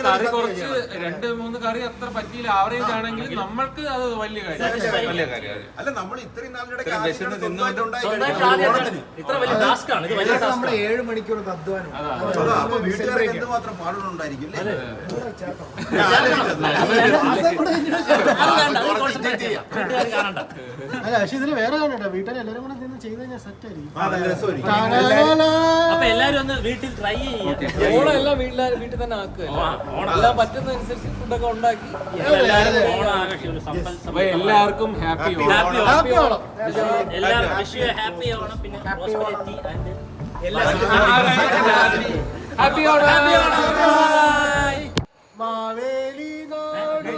കറി കുറച്ച് 2-3 കറി അത്ര പറ്റിയില്ല, ആവറേജ് ആണെങ്കിൽ നമ്മൾക്ക് അത് വലിയ കാര്യം. അല്ല നമ്മൾ ഇത്രയും നാളിനിടെ ഇത്ര വലിയ ടാസ്ക് ആണ് ഇത്. വലിയ ടാസ്ക്. നമ്മള് 7 മണിക്കൂർ അധ്വാനം. അപ്പൊ വീട്ടുകാർക്ക് എന്തുമാത്രം പാടുകളുണ്ടായിരിക്കും അല്ലേ? അല്ല പക്ഷെ ഇതിന് വേറെ കാണണ്ട. വീട്ടിൽ എല്ലാരും കൂടെ നിന്ന് ചെയ്ത് കഴിഞ്ഞാൽ സെറ്റ് ആയിരിക്കും. അപ്പൊ എല്ലാരും ഒന്ന് വീട്ടിൽ ട്രൈ ചെയ്യാം. ഓണം എല്ലാം വീട്ടിൽ തന്നെ ആക്കുക. എല്ലാം പറ്റുന്ന അനുസരിച്ച് ഫുഡൊക്കെ ഉണ്ടാക്കി അപ്പൊ എല്ലാവർക്കും ഹാപ്പി ഓണം. ഹാപ്പി ഓണം. എല്ലാവരും വിഷ് യു ഹാപ്പി ഓണം. പിന്നെ prosperity and happy Onam. Maveli നാട്